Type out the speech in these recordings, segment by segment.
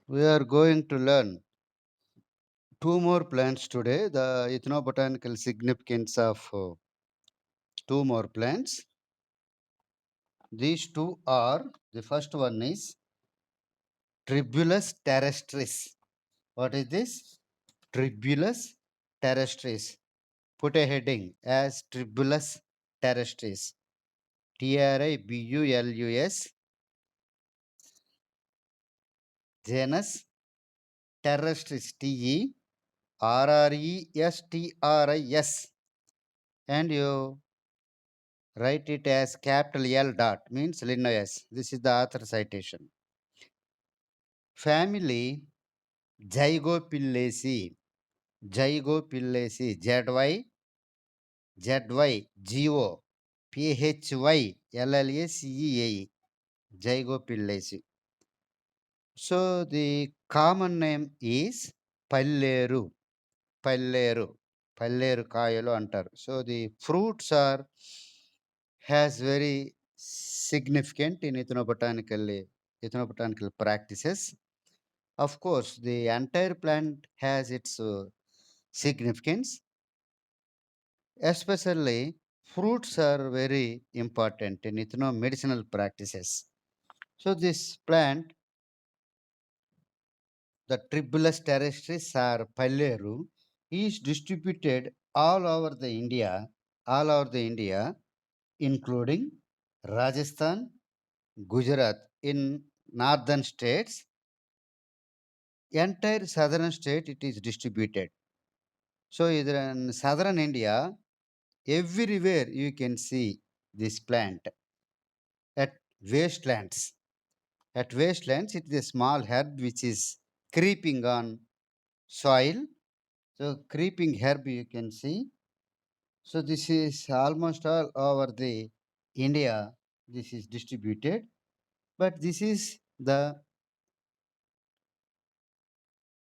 We are going to learn two more plants today. The ethnobotanical significance of two more plants. These two are the first one is Tribulus terrestris. What is this? Tribulus terrestris. Put a heading as Tribulus terrestris. Tribulus genus terrestris. Terrestris. And you write it as capital L dot means Linnaeus. This is the author citation. Family Zygopillaceae. Zygopillaceae. Zygo Phyllaceae. Zygopillaceae. So the common name is Palleru. Palleru. Palleru కాయలు అంటారు. So the fruits are has very significant in ethnobotanical practices. Of course, the entire plant has its significance. Especially, fruits are very important in ethnomedicinal practices. So, this plant, the Tribulus terrestris or Palleru, is distributed all over the India, including Rajasthan, Gujarat in northern states, entire southern state it is distributed. So either in southern India, everywhere you can see this plant at wastelands. At wastelands, it is a small herb which is creeping on soil. So creeping herb you can see. So this is almost all over the India. This is distributed, but this is the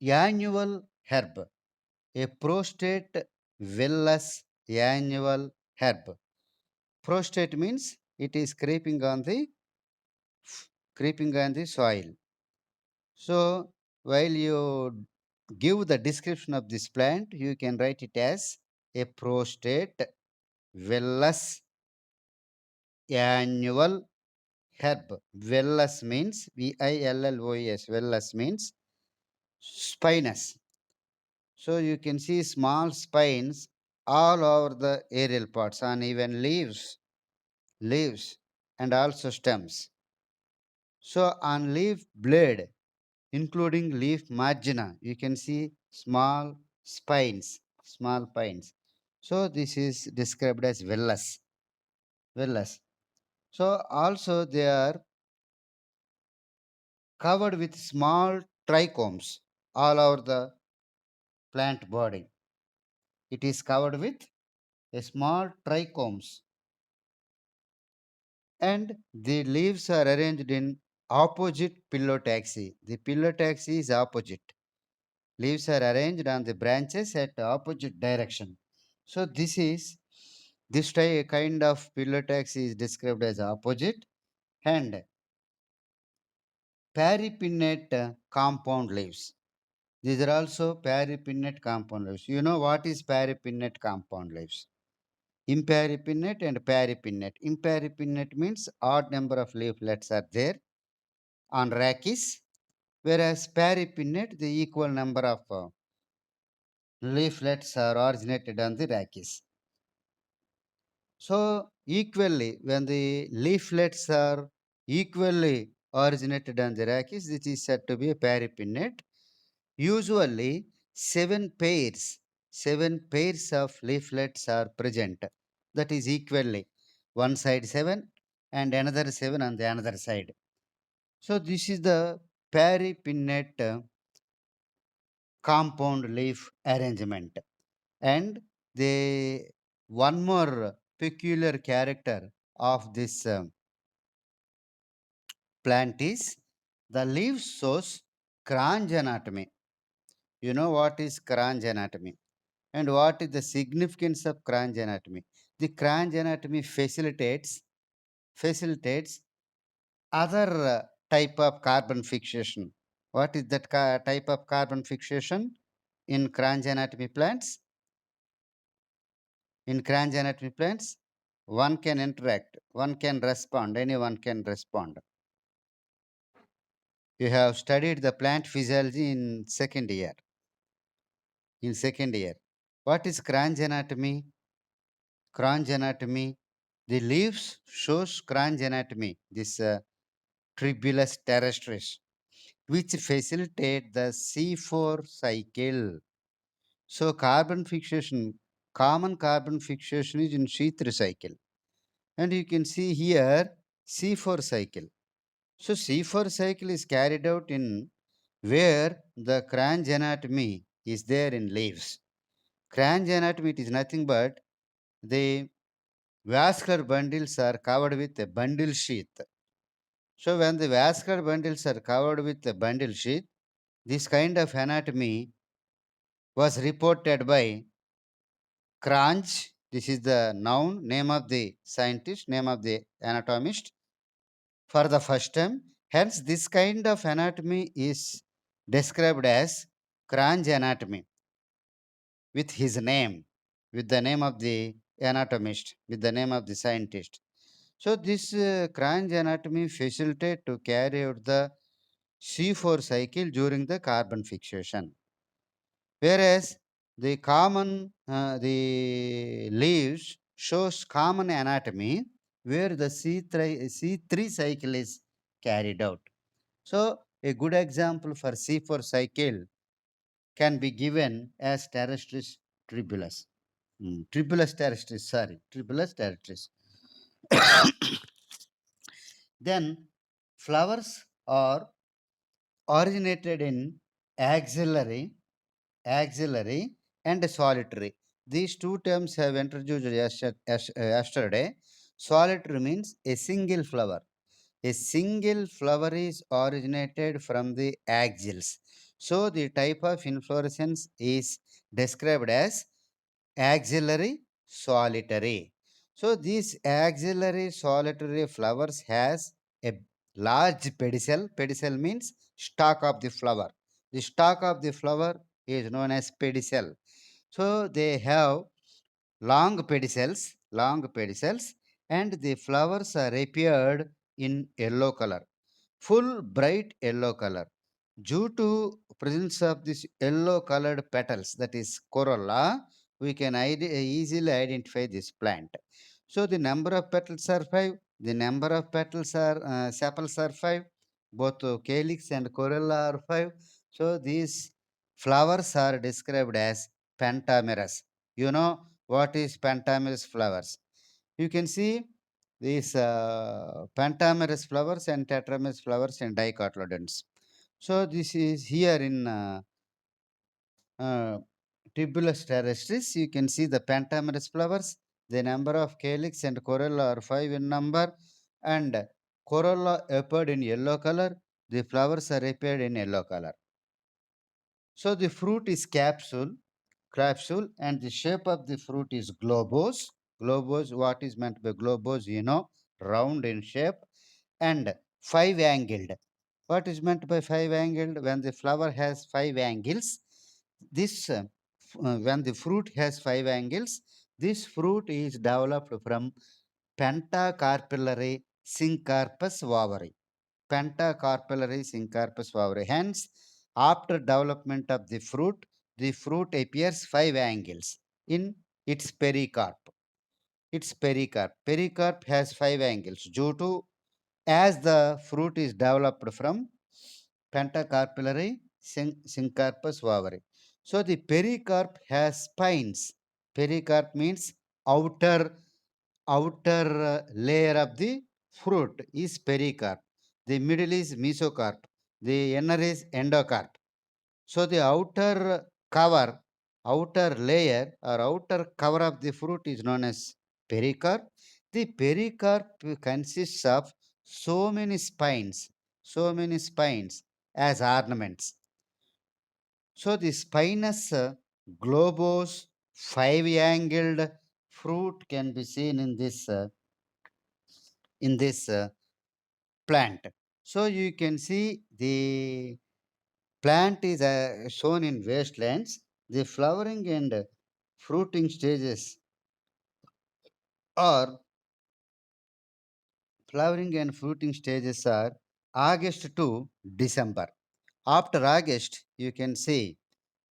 annual herb, a prostate vellus annual herb. Prostate means it is creeping on the soil. So while you give the description of this plant, you can write it as a prostate vellus annual herb. Vellus means Villous. Vellus means spinous. So you can see small spines all over the aerial parts on even leaves, and also stems. So on leaf blade, including leaf margina, you can see small pines. So this is described as vellus. So also they are covered with small trichomes all over the plant body. It is covered with a small trichomes, and the leaves are arranged in opposite pillotaxy. The pillotaxy is opposite. Leaves are arranged on the branches at opposite direction. So this kind of pillotaxy is described as opposite, and peripinnate compound leaves. These are also peripinnate compound leaves. You know what is peripinnate compound leaves? Imparipinnate and peripinnate. Imparipinnate means odd number of leaflets are there on rachis, whereas peripinnate the equal number of leaflets are originated on the rachis. So equally, when the leaflets are equally originated on the rachis, this is said to be a peripinnate. Usually, seven pairs of leaflets are present. That is equally one side seven and another seven on the another side. So this is the peripinnate compound leaf arrangement. And the one more peculiar character of this plant is the leaf shows cranch anatomy. You know what is cranch anatomy? And what is the significance of cranch anatomy? The cranch anatomy facilitates other type of carbon fixation. What is that type of carbon fixation in Cranch anatomy plants? In Cranch anatomy plants, one can interact, one can respond, anyone can respond. You have studied the plant physiology in second year. In second year, what is Cranch anatomy? Cranch anatomy. The leaves shows Cranch anatomy. This Tribulus terrestris, which facilitate the C4 cycle. So carbon fixation, common carbon fixation is in C3 cycle. And you can see here C4 cycle. So C4 cycle is carried out in where the Cranch anatomy is there in leaves. Cranch anatomy, it is nothing but the vascular bundles are covered with a bundle sheath. So when the vascular bundles are covered with a bundle sheath, this kind of anatomy was reported by Cranch. This is the noun, name of the scientist, name of the anatomist for the first time. Hence, this kind of anatomy is described as Cranch anatomy with his name, with the name of the anatomist, with the name of the scientist. So, this Cranch anatomy facilitate to carry out the C4 cycle during the carbon fixation. Whereas the leaves shows common anatomy where the C3 cycle is carried out. So a good example for C4 cycle can be given as terrestris tribulus. Tribulus terrestris, sorry, tribulus terrestris. Then flowers are originated in axillary axillary, and solitary. These two terms have introduced yesterday. Solitary means a single flower. A single flower is originated from the axils. So the type of inflorescence is described as axillary solitary. So these axillary solitary flowers has a large pedicel. Pedicel means stalk of the flower. The stalk of the flower is known as pedicel. So they have long pedicels, and the flowers are appeared in yellow color, full bright yellow color. Due to presence of this yellow colored petals, that is corolla, we can easily identify this plant. So the number of petals are five. The number of petals are sepals are five. Both calyx and corolla are five. So these flowers are described as pentamerous. You know what is pentamerous flowers? You can see these pentamerous flowers and tetramerous flowers and dicotyledons. So this is here in uh, Tubulus terrestris. You can see the pentamerous flowers. The number of calyx and corolla are five in number, and corolla appeared in yellow color. The flowers are appeared in yellow color. So the fruit is capsule, and the shape of the fruit is globose. Globose, what is meant by globose? Round in shape and five angled. What is meant by five angled? When the flower has five angles, this when the fruit has five angles, this fruit is developed from pentacarpellary syncarpus ovary. Pentacarpellary syncarpus ovary. Hence, after development of the fruit appears five angles in its pericarp. Its pericarp. Pericarp has five angles due to as the fruit is developed from pentacarpellary syncarpus ovary. So the pericarp has spines. Pericarp means outer layer of the fruit is pericarp. The middle is mesocarp. The inner is endocarp. So the outer layer or outer cover of the fruit is known as pericarp. The pericarp consists of so many spines as ornaments. So the spinous globose five-angled fruit can be seen in this plant. So you can see Plant is shown in wastelands. The flowering and fruiting stages are August to December. After August, you can see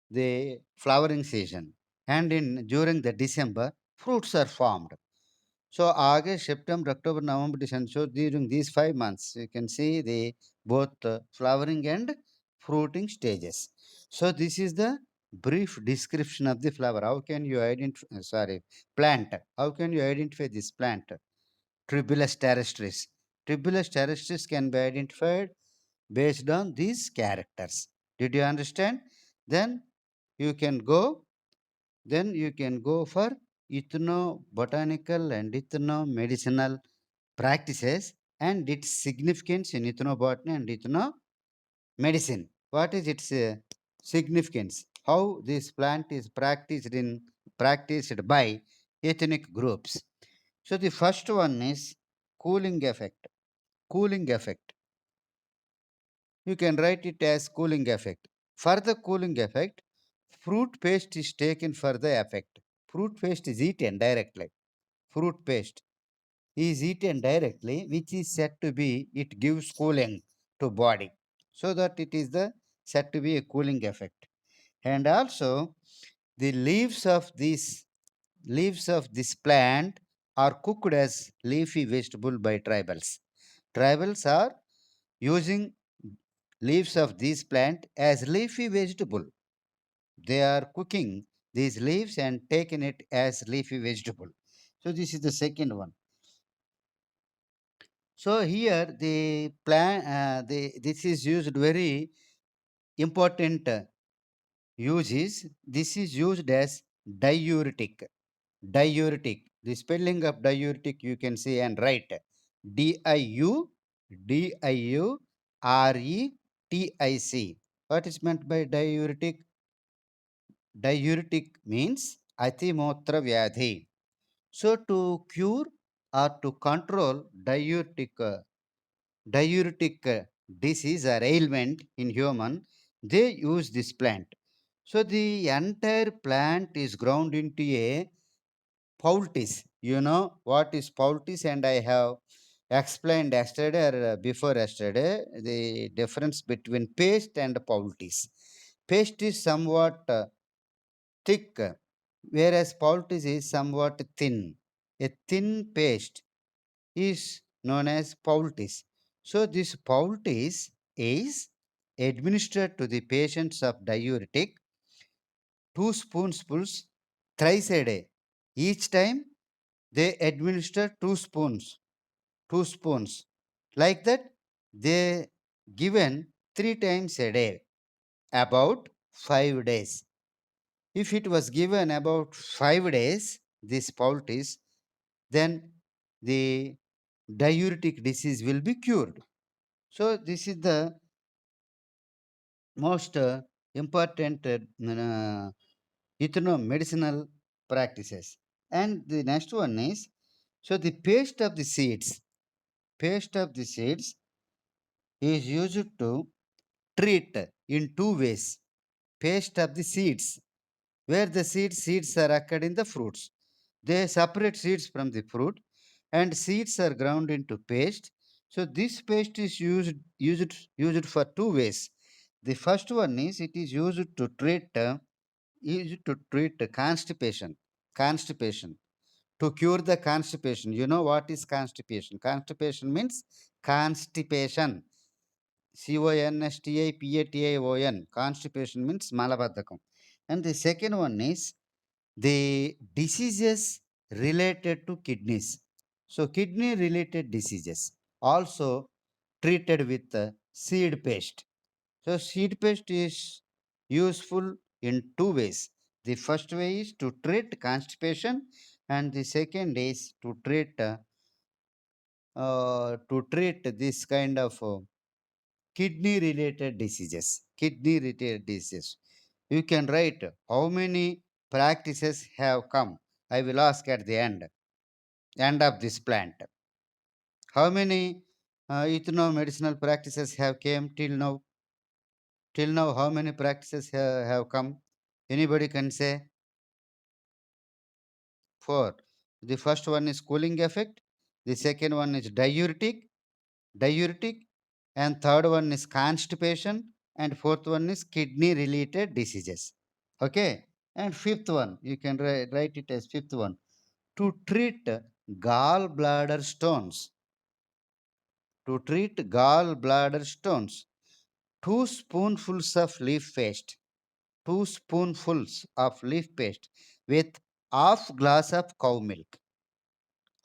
the flowering season, and in during the December, fruits are formed. So August, September, October, November, December. So during these 5 months, you can see the both flowering and fruiting stages. So this is the brief description of the flower. How can you identify? Sorry, plant. How can you identify this plant? Tribulus terrestris. Tribulus terrestris can be identified based on these characters. Did you understand? Then you can go for ethnobotanical and ethnomedicinal practices and its significance in ethnobotany and ethnomedicine. What is its significance? How this plant is practiced by ethnic groups. So the first one is cooling effect. Cooling effect. You can write it as cooling effect. For the cooling effect, fruit paste is taken for the effect. Fruit paste is eaten directly. Fruit paste is eaten directly, which is said to be it gives cooling to body, so that it is the said to be a cooling effect. And also the leaves of this plant are cooked as leafy vegetable by tribals. Tribals are using leaves of this plant as leafy vegetable. They are cooking these leaves and taking it as leafy vegetable. So this is the second one. So here the this is used very important use is this is used as diuretic. Diuretic. The spelling of diuretic you can see and write Diuretic. What is meant by diuretic? Diuretic means Atimotra Vyadhi. So to cure or to control diuretic disease or ailment in human, they use this plant. So the entire plant is ground into a poultice. You know what is poultice, and I have explained yesterday or before yesterday the difference between paste and poultice. Paste is somewhat thick, whereas poultice is somewhat thin. A thin paste is known as poultice. So this poultice is administered to the patients of diuretic 2 spoonfuls thrice a day. Each time they administer 2 spoons. Like that, they given 3 times a day, about 5 days. If it was given about 5 days, this poultice, then the diuretic disease will be cured. So this is the most important medicinal practices. And the next one is so the paste of the seeds is used to treat in two ways. Paste of the seeds, where the seeds are occurred in the fruits. They separate seeds from the fruit, and seeds are ground into paste. So this paste is used for two ways. The first one is it is used to treat constipation. Constipation. To cure the constipation. You know what is constipation? Constipation means constipation. Constipation. Constipation means malabadhakam. And the second one is the diseases related to kidneys. So kidney related diseases also treated with seed paste. So seed paste is useful in two ways. The first way is to treat constipation, and the second is to treat this kind of kidney related diseases. Kidney related diseases. You can write how many practices have come. I will ask at the end of this plant. How many medicinal practices have came till now? Till now, how many practices have come? Anybody can say? Four. The first one is cooling effect. The second one is diuretic, and third one is constipation, and fourth one is kidney related diseases. Okay, and fifth one, you can write it as fifth one, to treat gallbladder stones. To treat gallbladder stones, two spoonfuls of leaf paste, two spoonfuls of leaf paste with half glass of cow milk.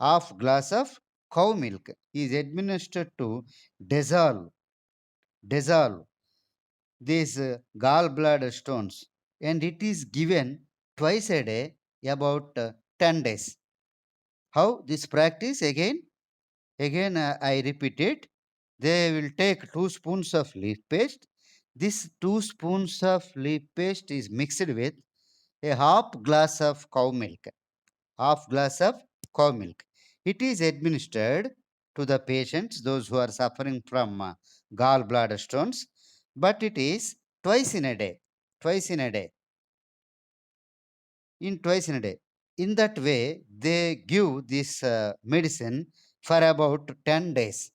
Half glass of cow milk is administered to dissolve dissolve these gallbladder stones, and it is given twice a day, about 10 days. How this practice? Again, I repeat it. They will take 2 spoons of leaf paste. This 2 spoons of leaf paste is mixed with a half glass of cow milk. Half glass of cow milk. It is administered to the patients, those who are suffering from gallbladder stones, but it is twice in a day. Twice in a day. Twice in a day. In that way, they give this medicine for about 10 days.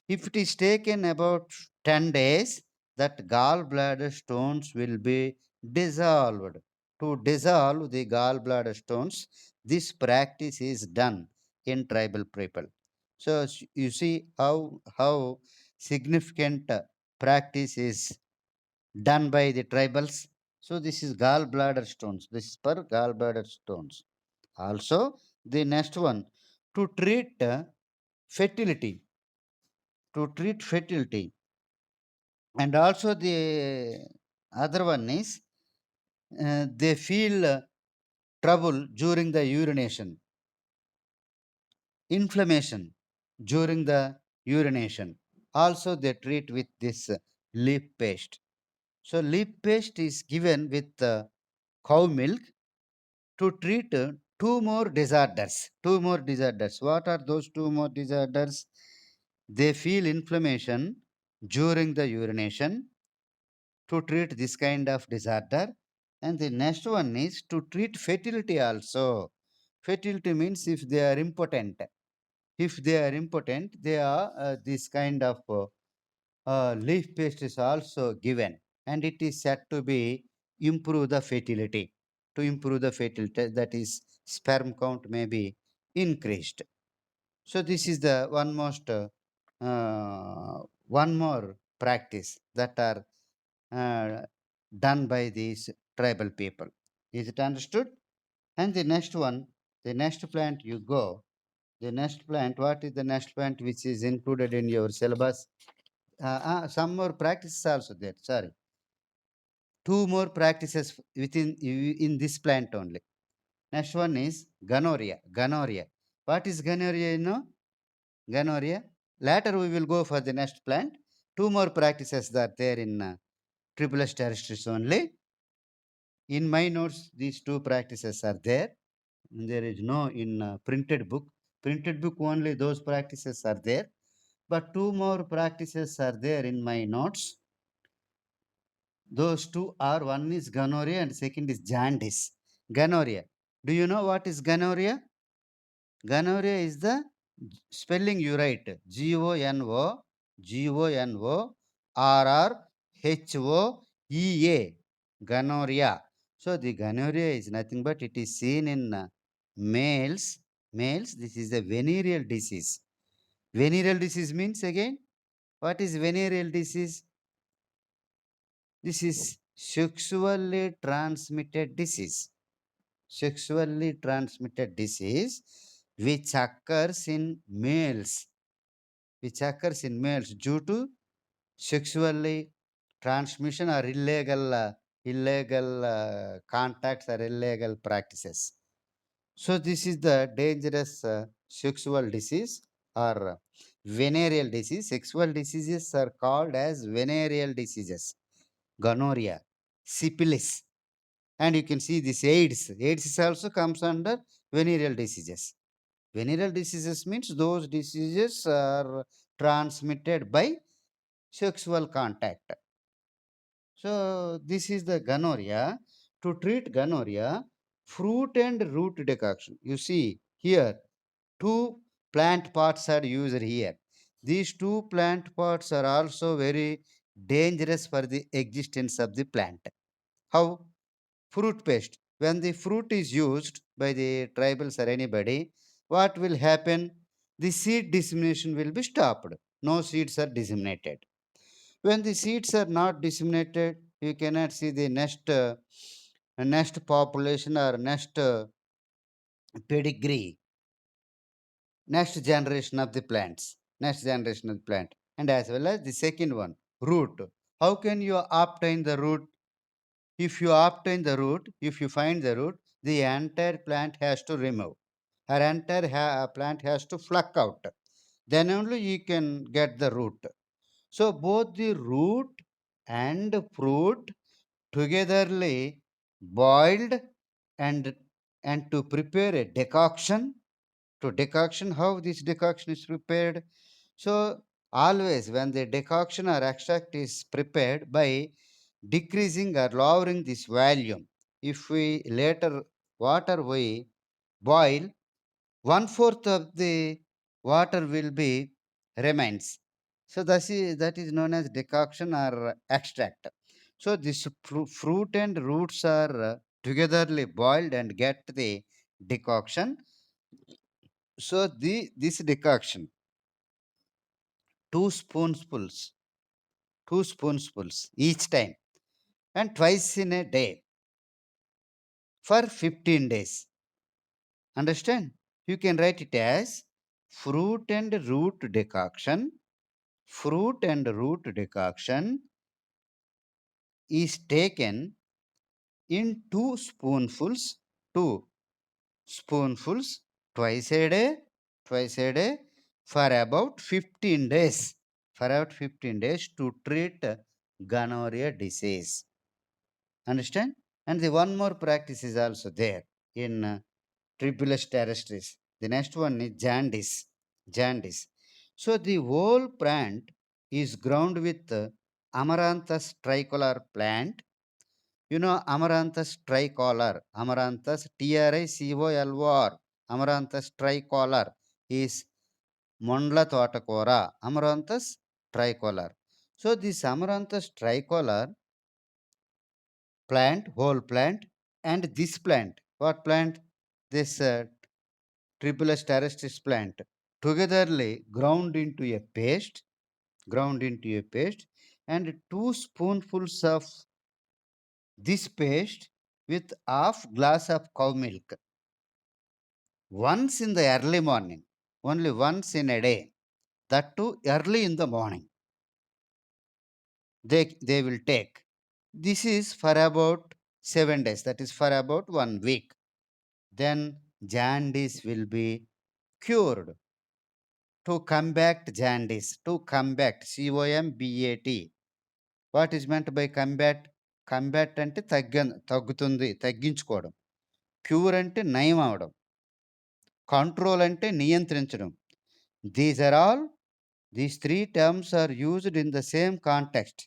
If it is taken about 10 days, that gallbladder stones will be dissolved. To dissolve the gallbladder stones, this practice is done in tribal people. So you see how significant practice is done by the tribals. So this is gallbladder stones. This is per gallbladder stones. Also, the next one, to treat fertility. To treat fertility, and also the other one is they feel trouble during the urination, inflammation during the urination. Also, they treat with this leaf paste. So, leaf paste is given with cow milk to treat two more disorders. Two more disorders. What are those two more disorders? They feel inflammation during the urination, to treat this kind of disorder. And the next one is to treat fertility also. Fertility means if they are impotent. If they are impotent, they are this kind of leaf paste is also given, and it is said to be improve the fertility. To improve the fertility, that is sperm count may be increased. So this is the one more practice that are uh, done by these tribal people. Is it understood? And the next one, the next plant you go, the next plant, what is the next plant which is included in your syllabus? Some more practices also there. Sorry, two more practices within in this plant only. Next one is gonorrhea. Gonorrhea. What is gonorrhea? You know, gonorrhea. Later we will go for the next plant. Two more practices that are there in triple S terrestris only. In my notes, these two practices are there. There is no in printed book. Printed book only those practices are there. But two more practices are there in my notes. Those two are, one is gonorrhea and second is jaundice. Gonorrhea. Do you know what is gonorrhea? Gonorrhea is the spelling you write GONORRHOEA. Gonorrhea. So the gonorrhea is nothing but it is seen in males. Males, this is a venereal disease. Venereal disease means again, what is venereal disease? This is sexually transmitted disease. Sexually transmitted disease which occurs in males, due to sexually transmission or illegal contacts or illegal practices. So this is the dangerous sexual disease or venereal disease. Sexual diseases are called as venereal diseases. Gonorrhea, syphilis, and you can see this AIDS. AIDS also comes under venereal diseases. Venereal diseases means those diseases are transmitted by sexual contact. So this is the gonorrhea. To treat gonorrhea, fruit and root decoction. You see here, two plant parts are used here. These two plant parts are also very dangerous for the existence of the plant. How? Fruit paste. When the fruit is used by the tribals or anybody, what will happen? The seed dissemination will be stopped. No seeds are disseminated. When the seeds are not disseminated, you cannot see the next population or next pedigree, next generation of the plants, next generation of the plant, and as well as the second one, root. How can you obtain the root? If you obtain the root, if you find the root, the entire plant has to remove. Her entire plant has to pluck out. Then only you can get the root. So both the root and fruit togetherly boiled and to prepare a decoction. To decoction, how this decoction is prepared? So always when the decoction or extract is prepared by decreasing or lowering this volume, if we later water we boil, one fourth of the water will be remains. So that is known as decoction or extract. So this fruit and roots are togetherly boiled and get the decoction. So this decoction, two spoonfuls, two spoonfuls each time, and twice in a day for 15 days. Understand? You can write it as fruit and root decoction. Fruit and root decoction is taken in two spoonfuls twice a day for about 15 days. For about 15 days to treat gonorrhea disease. Understand? And the one more practice is also there in Tribulus terrestris. The next one is jaundice. Jaundice. So the whole plant is ground with Amaranthus tricolor plant. You know Amaranthus tricolor. Amaranthus Tricolor. Amaranthus tricolor is Mondla Totakora. Amaranthus tricolor. So this Amaranthus tricolor plant, whole plant, and this plant. What plant? This Tripolus terrestris plant. Togetherly ground into a paste, and two spoonfuls of this paste with half glass of cow milk. Once in the early morning, only once in a day. That too early in the morning. They will take. This is for about 7 days. That is for about 1 week. Then jaundice will be cured. To combat jaundice, to combat, COMBAT. What is meant by combat? Combat అంటే తగ్గుతుంది, తగ్గించుకోవడం. Cure అంటే నయం అవడం. Control అంటే నియంత్రించడం. These are all these three terms are used in the same context.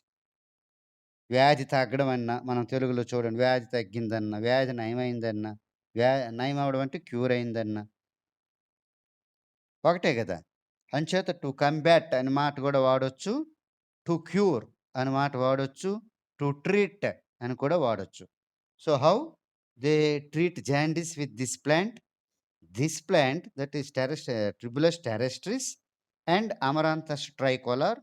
వ్యాధి తగ్గడం అన్నా మనం తెలుగులో చూడండి, వ్యాధి తగ్గిందన్న, వ్యాధి నయమైందన్న, నయం అవడం అంటే క్యూర్ అయిందన్న ఒకటే కదా. అంచేత టు కంబాట్ అనే మాట కూడా వాడొచ్చు, టు క్యూర్ అనే మాట వాడొచ్చు, టు ట్రీట్ అని కూడా వాడొచ్చు. So how they treat jaundice with this plant? This plant, that is Tribulus terrestris and Amaranthus tricolor,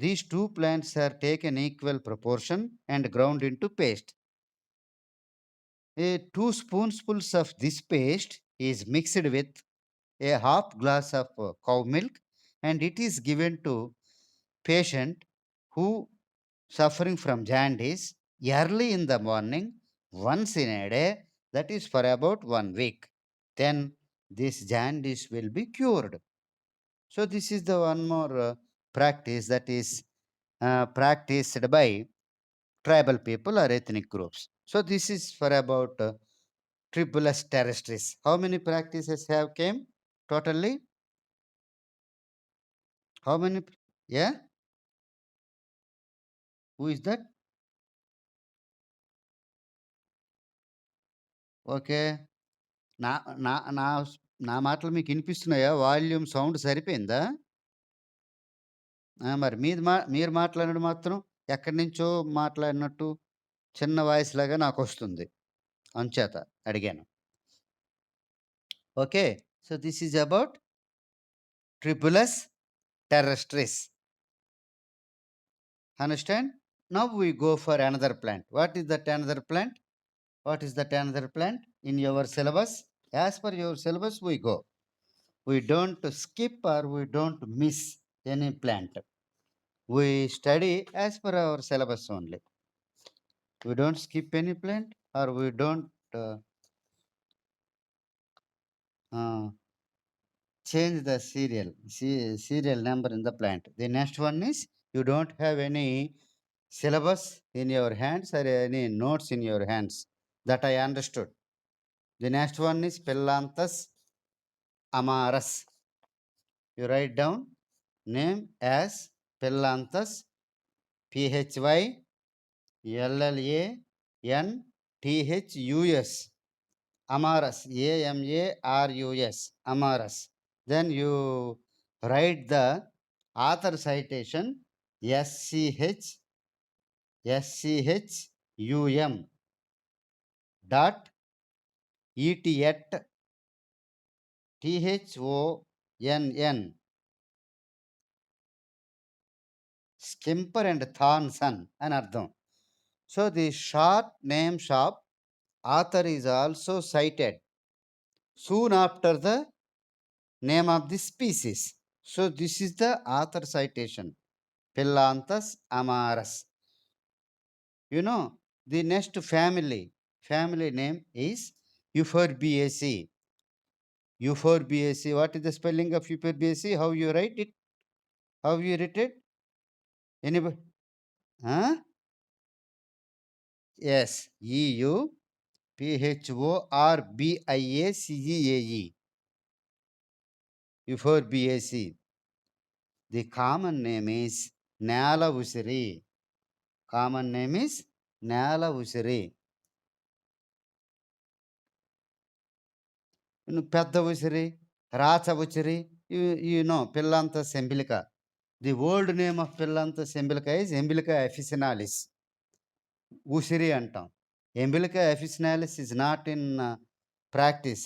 these two plants are taken equal proportion and ground into paste. Two spoonfuls of this paste is mixed with a half glass of cow milk, and it is given to patient who suffering from jaundice early in the morning once in a day, that is for about 1 week. Then this jaundice will be cured. So this is the one more practice that is practiced by tribal people or ethnic groups. So this is for about Tribulus terrestris. How many practices have came totally? How many? Yeah, who is that? Okay. నా నా నా నా మాటలు మీకు ఇనిపిస్తున్నాయా? Volume sound సరిపోయిందా? మరి మీరు మాట్లాడినది మాత్రం ఎక్కడి నుంచో మాట్లాడినట్టు చిన్న వాయిస్‌లాగా నాకొస్తుంది. అంచేత అడిగాను. Okay. So, this is about tribulus terrestris. Understand? Now we go for another plant. What is that another plant? What is that another plant in your syllabus? As per your syllabus, we go. We don't skip or we don't miss any plant. We study as per our syllabus only. We don't skip any plant or we don't uh, change the serial number in the plant. The next one is you don't have any syllabus in your hands or any notes in your hands. That I understood. The next one is Pillanthus amarus. You write down name as Pillanthus, Phyllanthus, amarus, Amarus, amarus. Then you write the author citation schum dot et thonn Skimper and Thornson అని అర్థం. So the short name shop author is also cited soon after the name of the species. So this is the author citation. Pillanthus amarus. You know, the next family name is Euphorbiaceae. Euphorbiaceae. What is the spelling of Euphorbiaceae? How you write it? How you write it? Anybody? Huh? Yes. Phorbiaceae. Euphorbiaceae. The common name is Nala usiri. Common name is Nala usiri. Pedda usiri, Racha usiri. You know, Pillanthus umbilica. The old name of Pillanthus umbilica is Umbilica officinalis. Usiri antam. Umbilica officinalis is not in practice.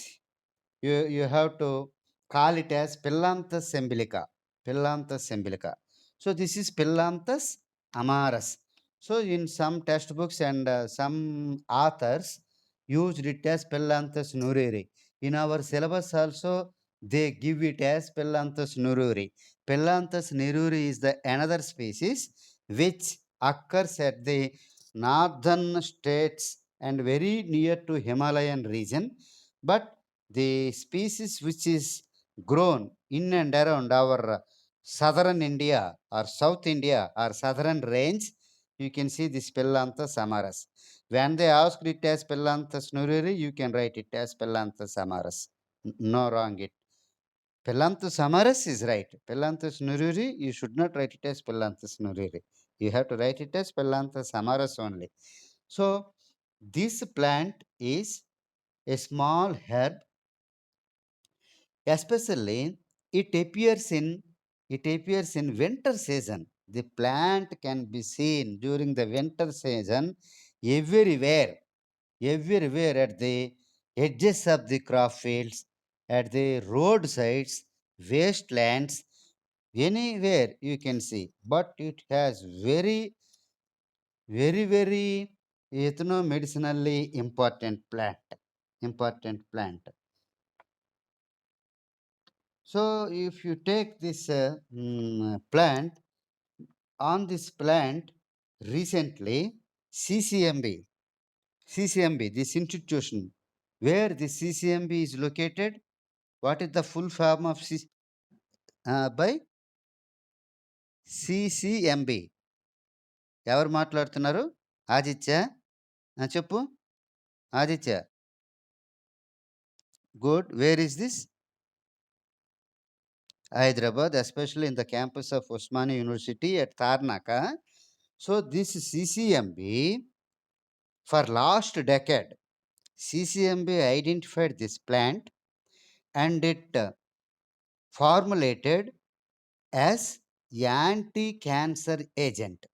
You have to call it as Pillanthus umbilica. Pillanthus umbilica. So this is Pillanthus amarus. So in some textbooks and some authors used it as Pillanthus nuriri. In our syllabus also they give it as Pillanthus nururi. Pillanthus nururi is the another species which occurs at the northern states and very near to Himalayan region, but the species which is grown in and around our southern India or South India or southern range, you can see this Pillanthus amarus. When they asked it as Pillanthus nuriri, you can write it as Pillanthus amarus. No wrong it. Pillanthus amarus is right. Pillanthus nuriri, you should not write it as Pillanthus nuriri. You have to write it as Pillanthus amarus only. So, this plant is a small herb. Especially, it appears in winter season. The plant can be seen during the winter season everywhere, everywhere at the edges of the crop fields, at the roadsides, wastelands, anywhere you can see. But it has very medicinally important plant. So if you take this plant, on this plant recently CCMB, this institution where the CCMB is located, what is the full form of by CCMB? ఎవరు మాట్లాడుతున్నారు? ఆదిత్య చెప్పు. Aditya, good. Where is this? Hyderabad, especially in the campus of Osmania University at Tarnaka. So this CCMB for last decade CCMB identified this plant and it formulated as anti-cancer agent.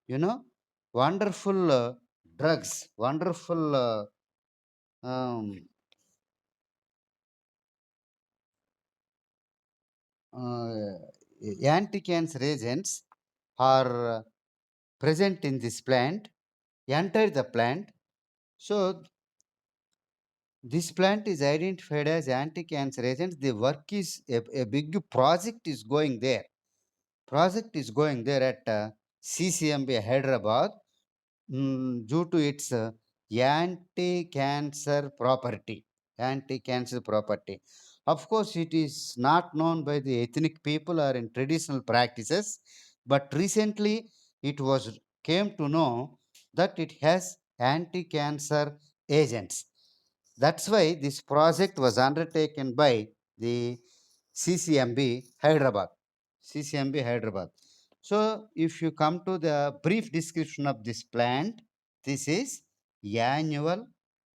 You know, wonderful drugs, wonderful um, uh, anti-cancer agents are present in this plant, enter the plant. So this plant is identified as anti-cancer agent. The work is a big project is going there. Project is going there at CCMB Hyderabad, due to its anti-cancer property. Anti-cancer property. Of course, it is not known by the ethnic people or in traditional practices, but recently it was came to know that it has anti-cancer agents. That's why this project was undertaken by the CCMB Hyderabad. CCMB Hyderabad. So, if you come to the brief description of this plant, this is annual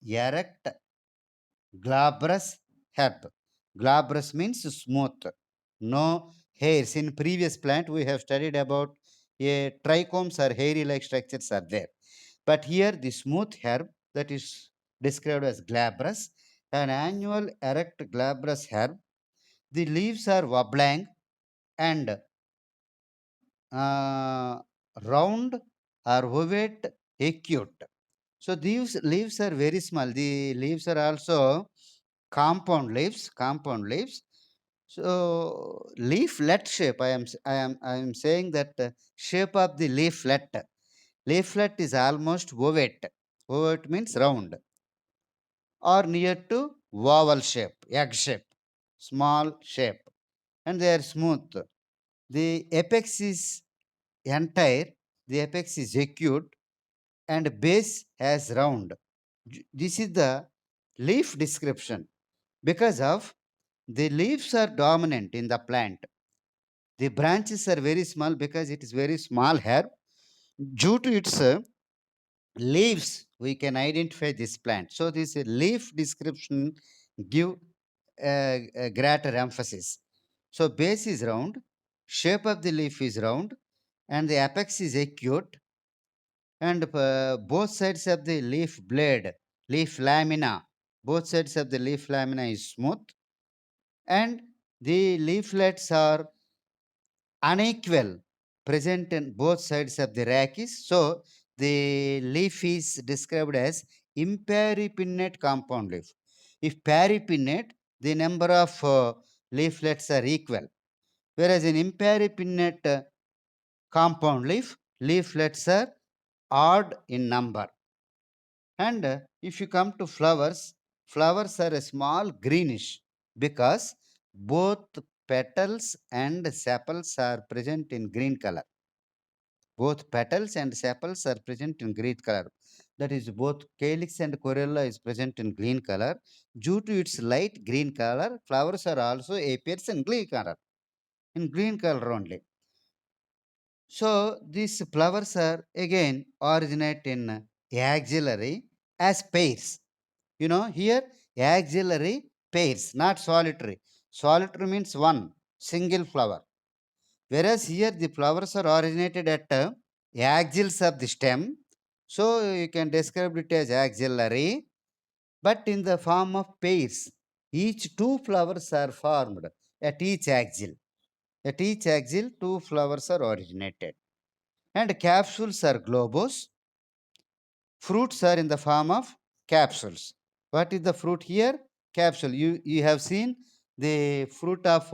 erect glabrous herb. Glabrous means smooth, no hairs. In previous plant, we have studied about a trichomes or hairy-like structures are there. But here, the smooth herb that is described as glabrous, an annual erect glabrous herb. The leaves are oblong and uh, round or ovate acute. So these leaves are very small. The leaves are also compound leaves. Compound leaves. So leaflet shape. I am saying that shape of the leaflet. Leaflet is almost ovate. Ovate means round or near to oval shape, egg shape, small shape, and they are smooth. The apex is entire. The apex is acute and base has round. This is the leaf description. Because of the leaves are dominant in the plant. The branches are very small because it is very small herb. Due to its leaves, we can identify this plant. So this leaf description give a greater emphasis. So base is round, shape of the leaf is round, and the apex is acute, and both sides of the leaf blade, leaf lamina, both sides of the leaf lamina is smooth, and the leaflets are unequal, present in both sides of the rachis. So the leaf is described as imparipinnate compound leaf. If paripinnate, the number of leaflets are equal, whereas in imparipinnate compound leaf, leaflets are odd in number. And if you come to flowers, flowers are a small greenish because both petals and sepals are present in green color. Both petals and sepals are present in green color. That is, both calyx and corolla is present in green color. Due to its light green color, flowers are also appears in green color only. So these flowers are again originate in axillary as pairs. Here axillary pairs, not solitary. Solitary means one single flower. Whereas here the flowers are originated at axils of the stem. So you can describe it as axillary, but in the form of pairs. Each two flowers are formed at each axil. At each axil, two flowers are originated. And capsules are globose. Fruits are in the form of capsules. What is the fruit here? Capsule. You have seen the fruit of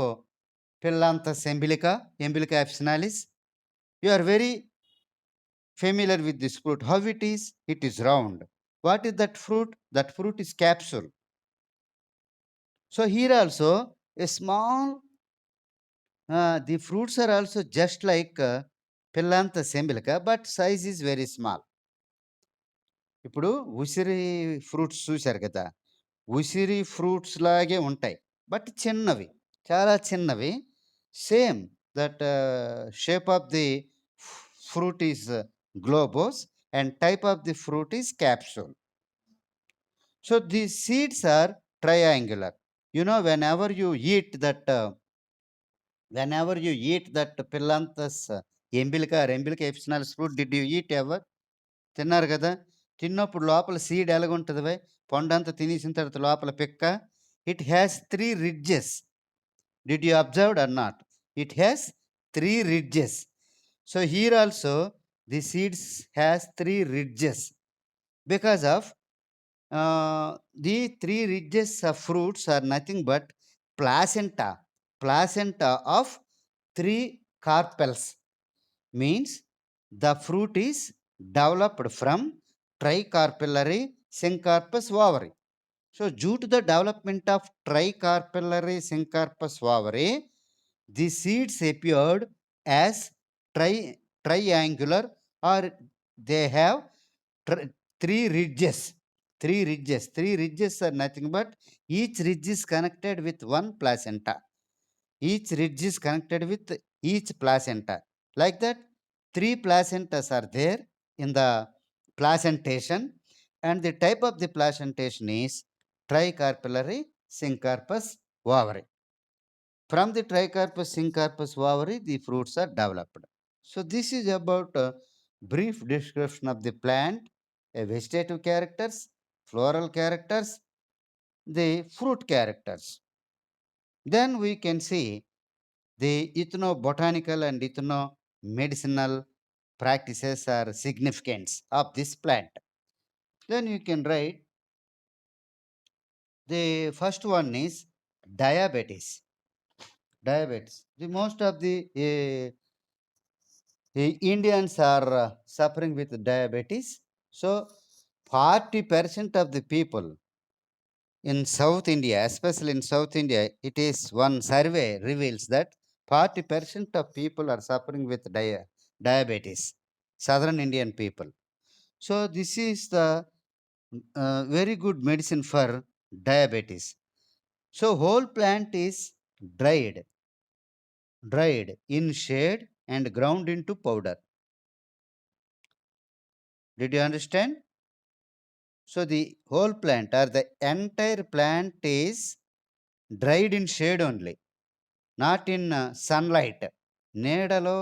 Philanthus umbilica officinalis. You are very familiar with this fruit. How it is? It is round. What is that fruit? That fruit is capsule. So here also a small. The fruits are also just like Philanthus umbilica, but size is very small. ఇప్పుడు ఉసిరి fruits చూశారు కదా! ఉసిరి fruits లాగే ఉంటాయి. But చిన్నవి. చాలా చిన్నవి. Same that shape of the fruit is globose and type of the fruit is capsule. So these seeds are triangular. Whenever you eat that Pilanthus embilica epsinalis fruit, did you eat ever? తిన్నారు కదా! తిన్నప్పుడు లోపల seed ఎలాగుంటది పండంతా తినేసిన తర్వాత లోపల పిక్క. It has 3 ridges. Did you observed are not? It has 3 ridges. So here also the seeds has 3 ridges because of the 3 ridges of fruits are nothing but placenta. Placenta of 3 carpels means the fruit is developed from tricarpellary syncarpous ovary. So, due to the development of tricarpellary syncarpous ovary, the seeds appeared as triangular, or they have tr- three ridges. Three ridges are nothing but each ridge is connected with one placenta. Each ridge is connected with each placenta. Like that, 3 placentas are there in the placentation, and the type of the placentation is tricarpellary syncarpous ovary. From the tricarpus syncarpus ovary, the fruits are developed. So this is about a brief description of the plant, a vegetative characters, floral characters, the fruit characters. Then we can see the ethnobotanical and ethnomedicinal practices or significance of this plant. Then you can write the first one is diabetes. Diabetes. The most of the Indians are suffering with diabetes. So 40% of the people in South India, especially in South India, it is one survey reveals that 40% of people are suffering with diabetes, Southern Indian people. So this is the very good medicine for diabetes. So whole plant is dried, dried in shade and ground into powder. Did you understand? So the whole plant or the entire plant is dried in shade only, not in sunlight. నీడలో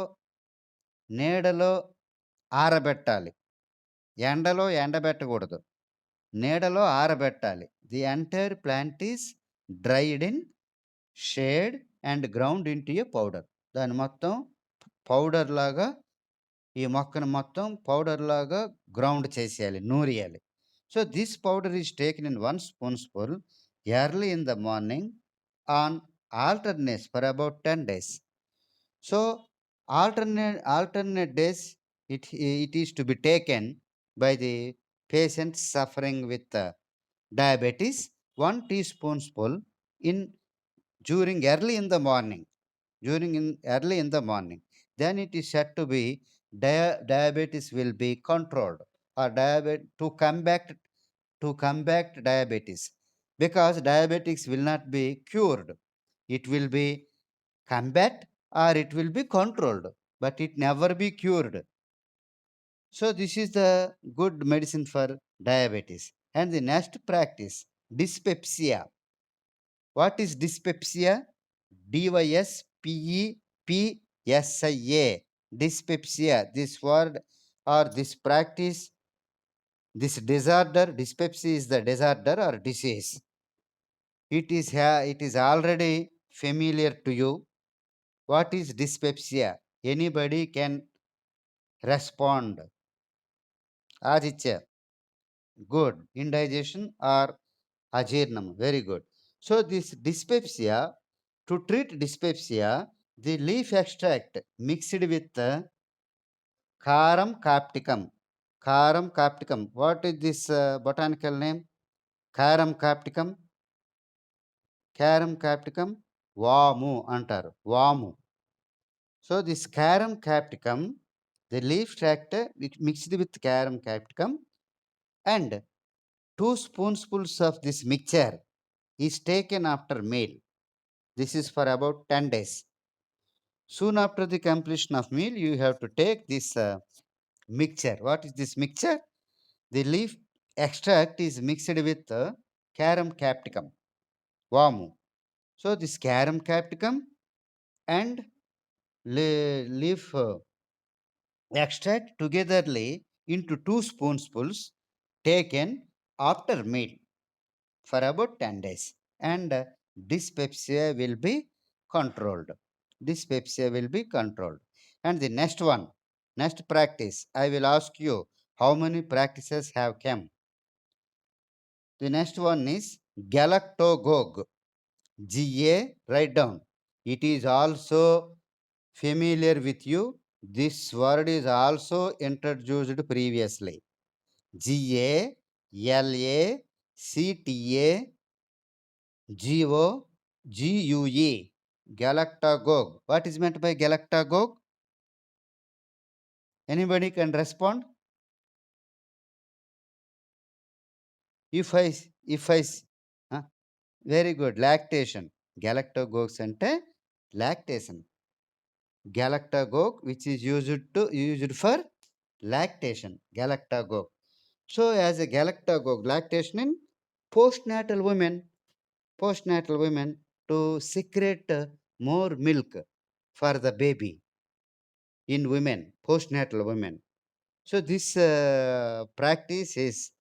నీడలో ఆరబెట్టాలి. ఎండలో ఎండబెట్టకూడదు. నీడలో ఆరబెట్టాలి. The entire plant is dried in shade and ground into A powder. దాన్ని మొత్తం powder లాగా ఈ మొక్కను మొత్తం పౌడర్ లాగా గ్రౌండ్ చేసేయాలి, నూరియాలి. So this powder is taken in 1 spoonful early in the morning on alternates for about 10 days. So alternate days it is to be taken by the patients suffering with diabetes, 1 teaspoonful in during early in the morning, early in the morning. Then it is said to be diabetes will be controlled, or diabetes to combat diabetes, because diabetics will not be cured. It will be combat or it will be controlled, but it never be cured. So this is the good medicine for diabetes. And the next practice, dyspepsia. What is dyspepsia? Dyspepsia. Dyspepsia. This word or this practice, this disorder, dyspepsia is the disorder or disease. It is already familiar to you. What is dyspepsia? Anybody can respond. Aditya, good. Indigestion or ajirnam, very good. So this dyspepsia, to treat dyspepsia, the leaf extract mixed with Carum capticum. Carum capticum. What is this botanical name? Carum capticum. Carum capticum. Vamu antaru. Vamu. So this Carum capticum, the leaf extract mixed with Carum capticum, and 2 spoonfuls of this mixture is taken after meal. This is for about 10 days. Soon after the completion of meal, you have to take this mixture. What is this mixture? The leaf extract is mixed with carum capticum, vamu. So this carum capticum and leaf extract togetherly into 2 spoonfuls taken after meal for about 10 days, and dyspepsia will be controlled. Dyspepsia will be controlled. And the next one, next practice, I will ask you how many practices have come. The next one is galactogog. GA, write down. It is also familiar with you. This word is also introduced previously. GALACTAGUE. Galactagog. What is meant by galactagog? Anybody can respond? If I, huh? Very good. Lactation. Galactagogs ante lactation. Galactagog, which is used for lactation. Galactagog. So, as a galactagog, lactation in postnatal women to secrete more milk for the baby in women, postnatal women. So, this practice is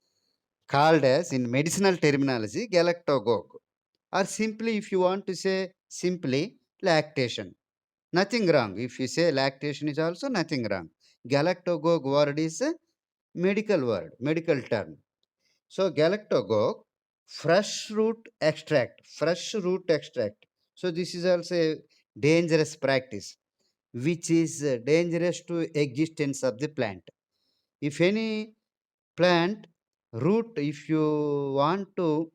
called as, in medicinal terminology, galactogog, or simply, if you want to say simply, lactation. Nothing wrong. If you say lactation is also nothing wrong. Galactogog word is a medical word, medical term. So galactogog, fresh root extract. So this is also a dangerous practice, which is dangerous to existence of the plant. If any plant root, if you want to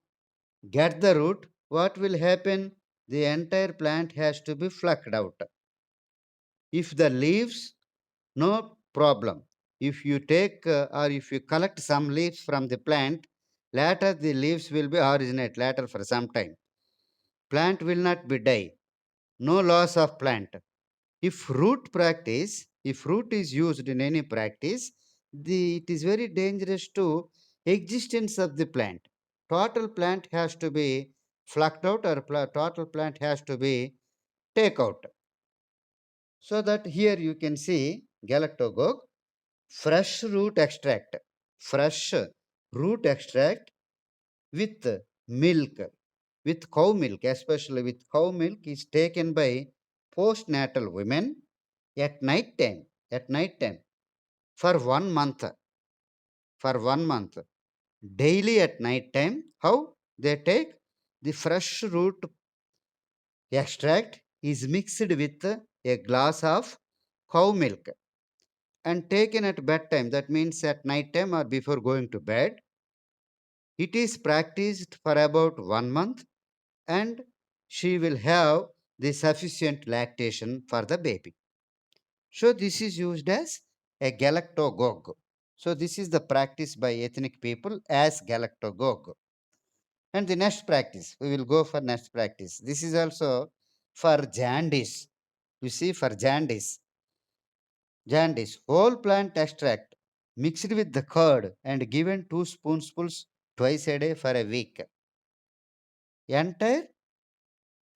get the root, what will happen? The entire plant has to be plucked out. If the leaves, no problem. If you take or if you collect some leaves from the plant, later the leaves will be originate later for some time. Plant will not be die. No loss of plant. If root is used in any practice, it is very dangerous to existence of the plant. Total plant has to be plucked out, or total plant has to be take out. So that here you can see galactogog, fresh root extract, fresh root extract with milk, with cow milk, especially with cow milk, is taken by postnatal women at night time, at night time for 1 month, for 1 month, daily at night time. How they take the fresh root extract is mixed with a glass of cow milk and taken at bedtime. That means at night time or before going to bed. It is practiced for about 1 month, and she will have the sufficient lactation for the baby. So this is used as a galactogog. So this is the practice by ethnic people as galactogog. And the next practice, we will go for next practice. This is also for jaundice. You see, for jaundice, whole plant extract mixed with the curd and given 2 spoonfuls twice a day for a week. Entire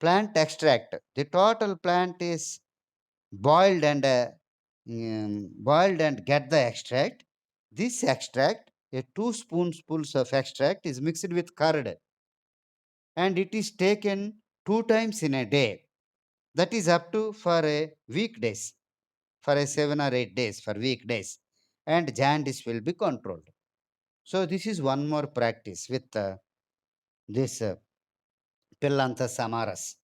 plant extract. The total plant is boiled and get the extract. This extract, a 2 spoonfuls of extract, is mixed with curd and it is taken 2 times in a day. That is up to for a weekdays, for a 7 or 8 days, for weekdays, and jaundice will be controlled. So this is one more practice with this Pilantha samaras.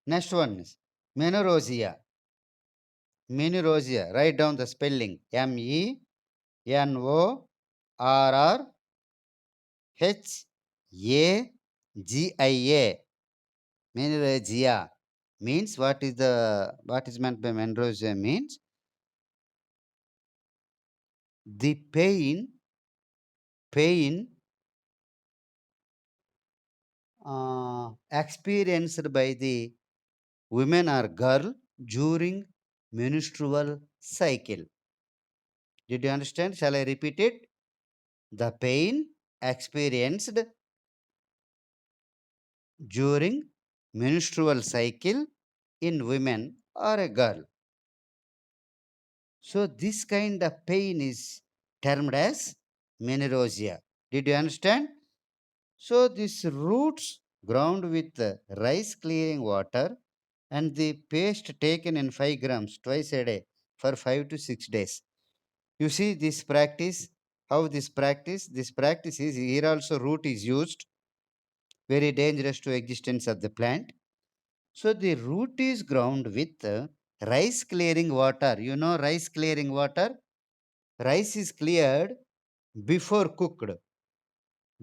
Next one is menorrhagia. Menorrhagia. Write down the spelling. Menorrhagia. Menorrhagia means what is meant by menorrhagia means the pain experienced by the women or girl during menstrual cycle. Did you understand? Shall I repeat it? The pain experienced during menstrual cycle in women or a girl. So this kind of pain is termed as menorrhagia. Did you understand? So these roots ground with rice clearing water and the paste taken in 5 grams twice a day for 5 to 6 days. You see this practice, how this practice is here also root is used, very dangerous to existence of the plant. So the root is ground with rice clearing water. You know rice clearing water? Rice is cleared before cooked.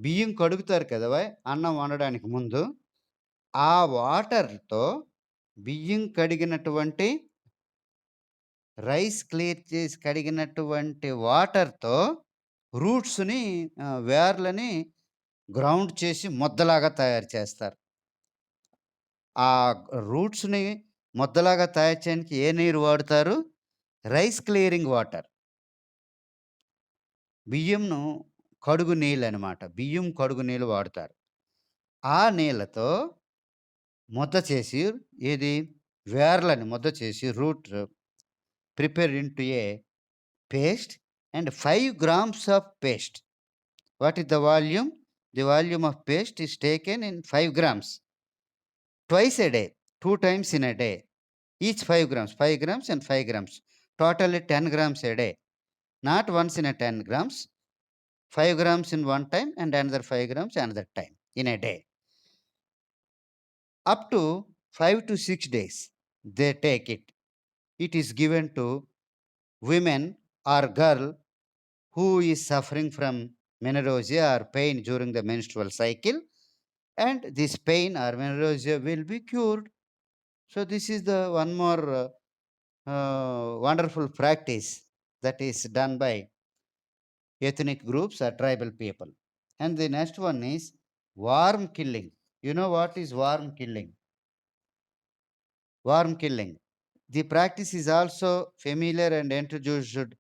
బియ్యం కడుగుతారు కదా అన్నం వండడానికి ముందు. ఆ వాటర్‌తో బియ్యం కడిగినటువంటి rice clear చేసి కడిగినటువంటి వాటర్‌తో రూట్స్‌ని వేర్లని గ్రౌండ్ చేసి ముద్దలాగా తయారు చేస్తారు. ఆ రూట్స్‌ని ముద్దలాగా తయారు చేయడానికి ఏ నీరు వాడుతారు? Rice clearing water. బియ్యంను కడుగు నీళ్ళనమాట. బియ్యం కడుగు నీళ్ళు వాడుతారు. ఆ నీళ్ళతో ముద్ద చేసి ఏది వేర్లని ముద్ద చేసి root prepare into a paste and 5 grams of paste. What is the volume? The volume of paste is taken in 5 grams twice a day, 2 times in a day. Each 5 grams and 5 grams. Totally 10 grams a day. Not once in a 10 grams, 5 grams in one time and another 5 grams another time in a day. Up to 5 to 6 days, they take it. It is given to women or girl who is suffering from menorrhagia or pain during the menstrual cycle, and this pain or menorrhagia will be cured. So this is the one more wonderful practice that is done by ethnic groups or tribal people. And the next one is worm killing. You know what is worm killing? Worm killing. The practice is also familiar and introduced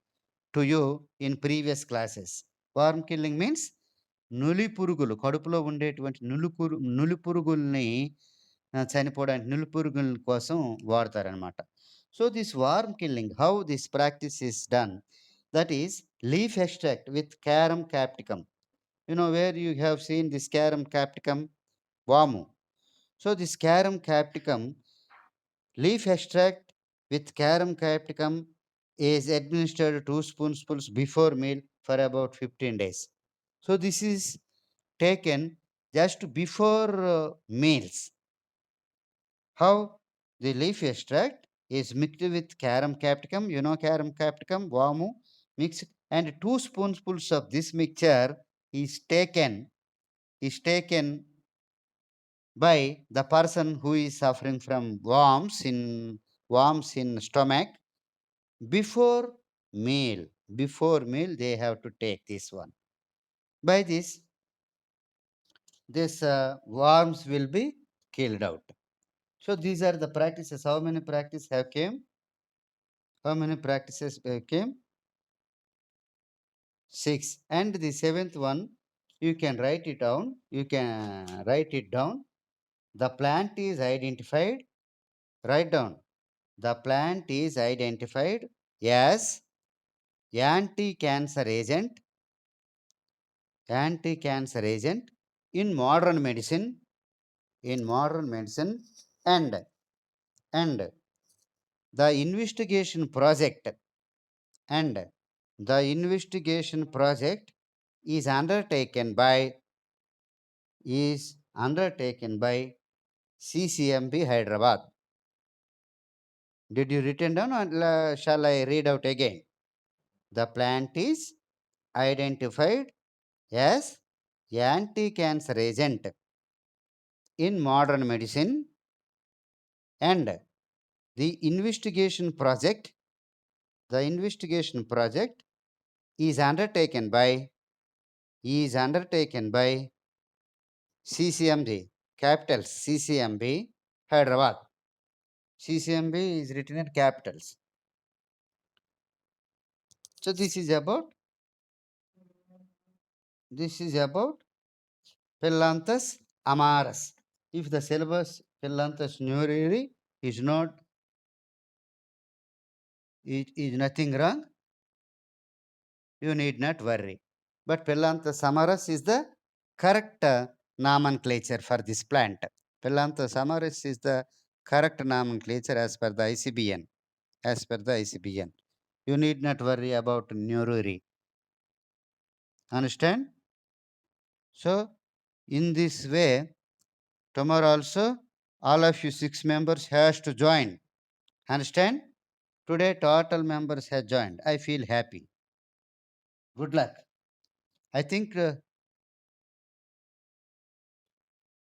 to you in previous classes. Worm killing means నులి పురుగులు కడుపులో ఉండేటువంటి నులి పురుగుల్ని చనిపోవడానికి నులి పురుగుల కోసం వాడతారనమాట. So this worm killing how this practice is done, that is leaf extract with carum copticum. You know where you have seen this carum copticum? వాము. So this carum copticum leaf extract with carum capsicum is administered 2 spoonfuls before meal for about 15 days. So this is taken just before meals. How the leaf extract is mixed with carum capsicum, you know carum capsicum, vamu, mixed, and 2 spoonfuls of this mixture is taken by the person who is suffering from worms in stomach before meal. Before meal they have to take this one. By this worms will be killed out. So these are the practices. How many practices have came? How many practices came? 6. And the seventh one, you can write it down. You can write it down. The plant is identified. Write down. The plant is identified as anti-cancer agent, anti-cancer agent in modern medicine, in modern medicine, and and the investigation project, and the investigation project is undertaken by CCMB Hyderabad. Did you written down or shall I read out again? The plant is identified as anti-cancer agent in modern medicine, and the investigation project is undertaken by CCMB, capitals CCMB Hyderabad. CCMB is written in capitals. So this is about This is about Philanthus amarus. If the syllabus Philanthus neuriri is not, it is nothing wrong, you need not worry. But Philanthus amarus is the correct nomenclature for this plant. Philanthus amarus is the correct nomenclature as per the ICBN. As per the ICBN. You need not worry about neururi. Understand? So, in this way, tomorrow also, all of you 6 members has to join. Understand? Today, total members have joined. I feel happy. Good luck. I think